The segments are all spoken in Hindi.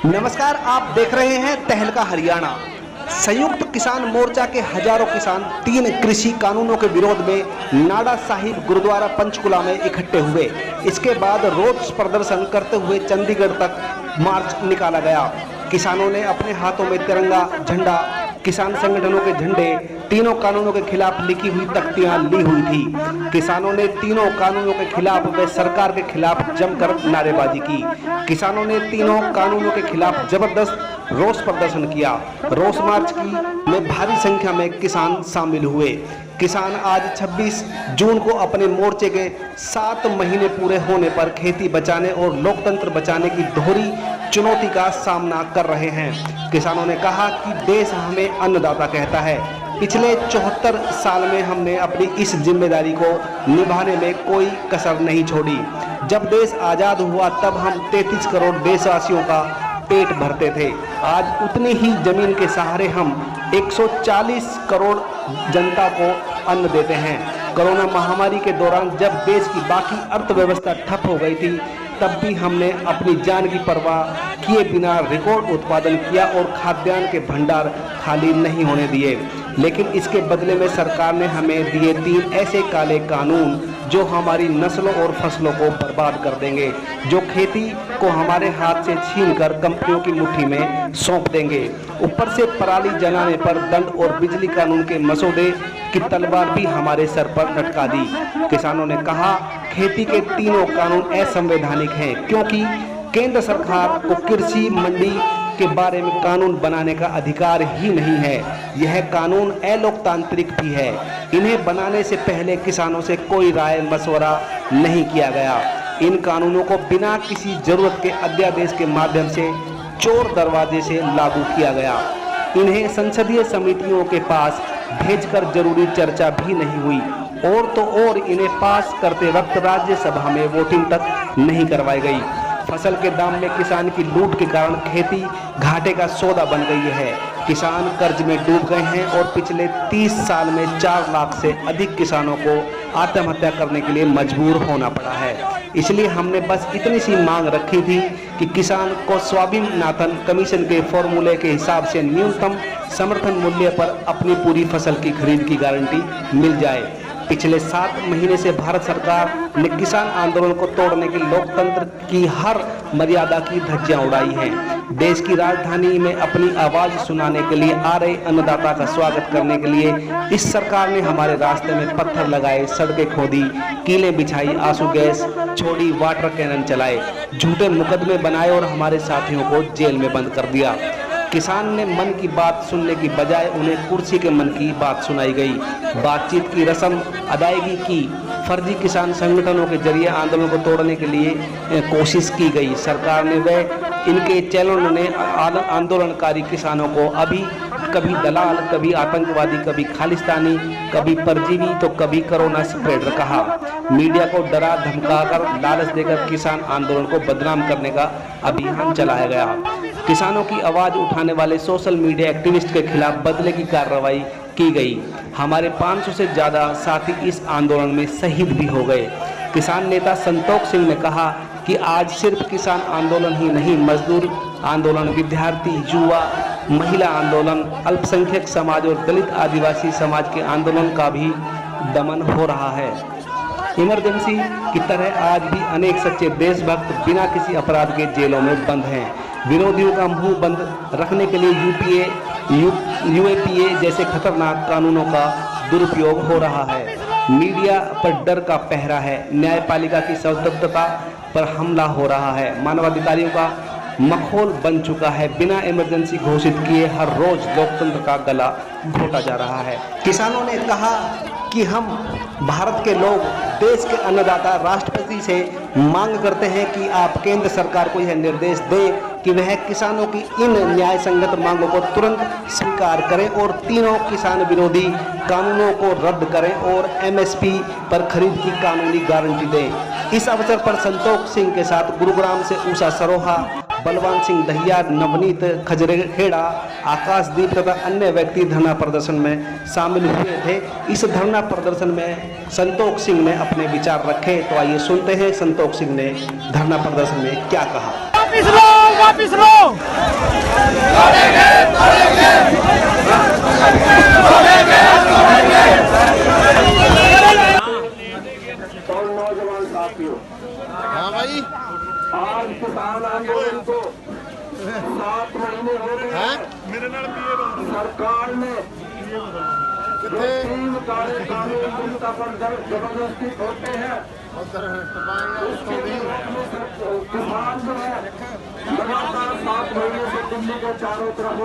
नमस्कार, आप देख रहे हैं तहलका हरियाणा। संयुक्त किसान मोर्चा के हजारों किसान 3 कृषि कानूनों के विरोध में नाडा साहिब गुरुद्वारा पंचकुला में इकट्ठे हुए। इसके बाद रोष प्रदर्शन करते हुए चंडीगढ़ तक मार्च निकाला गया। किसानों ने अपने हाथों में तिरंगा झंडा, किसान संगठनों के झंडे, तीनों कानूनों के खिलाफ लिखी हुई तख्तियां ली हुई थी। किसानों ने तीनों कानूनों के खिलाफ व सरकार के खिलाफ जमकर नारेबाजी की। किसानों ने तीनों कानूनों के खिलाफ जबरदस्त रोष प्रदर्शन किया। रोष मार्च में भारी संख्या में किसान शामिल हुए। किसान आज 26 जून को अपने मोर्चे के 7 महीने पूरे होने पर खेती बचाने और लोकतंत्र बचाने की दोहरी चुनौती का सामना कर रहे हैं। किसानों ने कहा कि देश हमें अन्नदाता कहता है। पिछले 74 साल में हमने अपनी इस जिम्मेदारी को निभाने में कोई कसर नहीं छोड़ी। जब देश आज़ाद हुआ तब हम 33 करोड़ देशवासियों का पेट भरते थे। आज उतनी ही जमीन के सहारे हम 140 करोड़ जनता को अन्न देते हैं। कोरोना महामारी के दौरान जब देश की बाकी अर्थव्यवस्था ठप हो गई थी, तब भी हमने अपनी जान की परवाह किए बिना रिकॉर्ड उत्पादन किया और खाद्यान्न के भंडार खाली नहीं होने दिए। लेकिन इसके बदले में सरकार ने हमें दिए 3 ऐसे काले कानून जो हमारी नस्लों और फसलों को बर्बाद कर देंगे, जो खेती को हमारे हाथ से छीनकर कंपनियों की मुट्ठी में सौंप देंगे। ऊपर से पराली जलाने पर दंड और बिजली कानून के मसौदे की तलवार भी हमारे सर पर लटका दी। किसानों ने कहा, खेती के तीनों कानून असंवैधानिक हैं, क्योंकि केंद्र सरकार को कृषि मंडी के बारे में कानून बनाने का अधिकार ही नहीं है। यह कानून अलोकतांत्रिक भी है। इन्हें बनाने से पहले किसानों से कोई राय मशवरा नहीं किया गया। इन कानूनों को बिना किसी जरूरत के अध्यादेश के माध्यम से चोर दरवाजे से लागू किया गया। इन्हें संसदीय समितियों के पास भेजकर जरूरी चर्चा भी नहीं हुई और तो और इन्हें पास करते वक्त राज्यसभा में वोटिंग तक नहीं करवाई गई। फसल के दाम में किसान की लूट के कारण खेती घाटे का सौदा बन गई है। किसान कर्ज में डूब गए हैं और पिछले 30 साल में 4 लाख से अधिक किसानों को आत्महत्या करने के लिए मजबूर होना पड़ा है। इसलिए हमने बस इतनी सी मांग रखी थी कि किसान को स्वामीनाथन कमीशन के फॉर्मूले के हिसाब से न्यूनतम समर्थन मूल्य पर अपनी पूरी फसल की खरीद की गारंटी मिल जाए। पिछले 7 महीने से भारत सरकार ने किसान आंदोलन को तोड़ने के लोकतंत्र की हर मर्यादा की धज्जियां उड़ाई हैं। देश की राजधानी में अपनी आवाज सुनाने के लिए आ रहे अन्नदाता का स्वागत करने के लिए इस सरकार ने हमारे रास्ते में पत्थर लगाए, सड़कें खोदी, कीलें बिछाई, आंसू गैस छोड़ी, वाटर कैनन चलाए, झूठे मुकदमे बनाए और हमारे साथियों को जेल में बंद कर दिया। किसान ने मन की बात सुनने की बजाय उन्हें कुर्सी के मन की बात सुनाई गई। बातचीत की रस्म अदायगी की फर्जी किसान संगठनों के जरिए आंदोलन को तोड़ने के लिए कोशिश की गई। सरकार ने व इनके चैनलों ने आंदोलनकारी किसानों को अभी कभी दलाल, कभी आतंकवादी, कभी खालिस्तानी, कभी परजीवी तो कभी कोरोना स्प्रेडर कहा। मीडिया को डरा धमकाकर लालच देकर किसान आंदोलन को बदनाम करने का अभियान चलाया गया। किसानों की आवाज उठाने वाले सोशल मीडिया एक्टिविस्ट के खिलाफ बदले की कार्रवाई की गई। हमारे 500 से ज़्यादा साथी इस आंदोलन में शहीद भी हो गए। किसान नेता संतोष सिंह ने कहा कि आज सिर्फ किसान आंदोलन ही नहीं, मजदूर आंदोलन, विद्यार्थी, युवा, महिला आंदोलन, अल्पसंख्यक समाज और दलित आदिवासी समाज के आंदोलन का भी दमन हो रहा है। इमरजेंसी की तरह आज भी अनेक सच्चे देशभक्त बिना किसी अपराध के जेलों में बंद हैं। विरोधियों का मुंह बंद रखने के लिए यूएपीए जैसे खतरनाक कानूनों का दुरुपयोग हो रहा है। मीडिया पर डर का पहरा है। न्यायपालिका की स्वतंत्रता पर हमला हो रहा है। मानवाधिकारियों का मखौल बन चुका है। बिना इमरजेंसी घोषित किए हर रोज लोकतंत्र का गला घोटा जा रहा है। किसानों ने कहा कि हम भारत के लोग, देश के अन्नदाता राष्ट्रपति से मांग करते हैं कि आप केंद्र सरकार को यह निर्देश दें कि वह किसानों की इन न्याय संगत मांगों को तुरंत स्वीकार करें और तीनों किसान विरोधी कानूनों को रद्द करें और एमएसपी पर खरीद की कानूनी गारंटी दें। इस अवसर पर संतोष सिंह के साथ गुरुग्राम से उषा सरोहा, बलवान सिंह दहिया, नवनीत खजरेखेड़ा, आकाशदीप तथा अन्य व्यक्ति धरना प्रदर्शन में शामिल हुए थे। इस धरना प्रदर्शन में संतोष सिंह ने अपने विचार रखे, तो आइए सुनते हैं संतोष सिंह ने धरना प्रदर्शन में क्या कहा। वापिस लो। और नौजवान साथियों, हाँ भाई, आज किसान आंदोलन को 7 महीने हो गए हैं। सरकार ने जो 3 काले कानून जनता पर जबरदस्ती थोपे हैं, उसके विरोध में किसान जो है लगातार 7 महीने से दिल्ली के चारों तरफ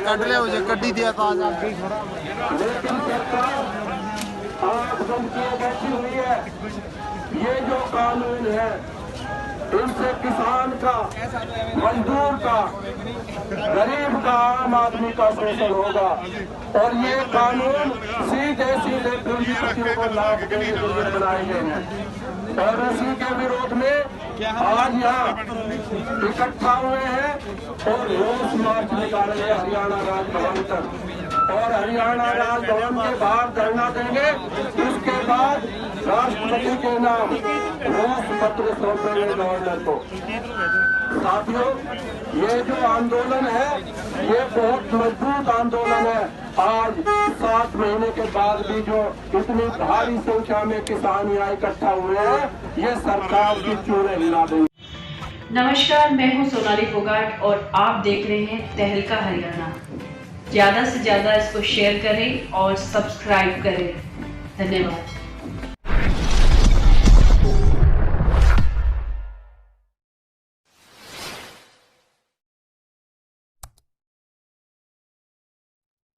कट ले मुझे कड्डी दिया था आज आपकी। लेकिन सरकार आंख बंद किए बैठी हुई है। ये जो कानून है, इनसे किसान का, मजदूर का, गरीब का, आम आदमी का शोषण होगा और ये कानून सीधे सीधे पूंजीपतियों को लाभ देने के लिए बनाए गए हैं। और इसी के विरोध में आज यहाँ इकट्ठा हुए हैं और रोष मार्च निकालेंगे हरियाणा राजभवन तक और हरियाणा राजभवन के बाहर धरना देंगे। उसके बाद राष्ट्रपति के नाम रोष पत्र सौंपेंगे गवर्नर को। साथियों, ये जो आंदोलन है, ये बहुत मजबूत आंदोलन है। आज 7 महीने के बाद भी जो इतनी भारी संख्या में किसान यहाँ इकट्ठा हुए हैं, ये सरकार की चूड़े हिला देंगे। नमस्कार, मैं हूं सोनाली फोगाट और आप देख रहे हैं तहलका हरियाणा। ज़्यादा से ज़्यादा इसको शेयर करें और सब्सक्राइब करें। धन्यवाद।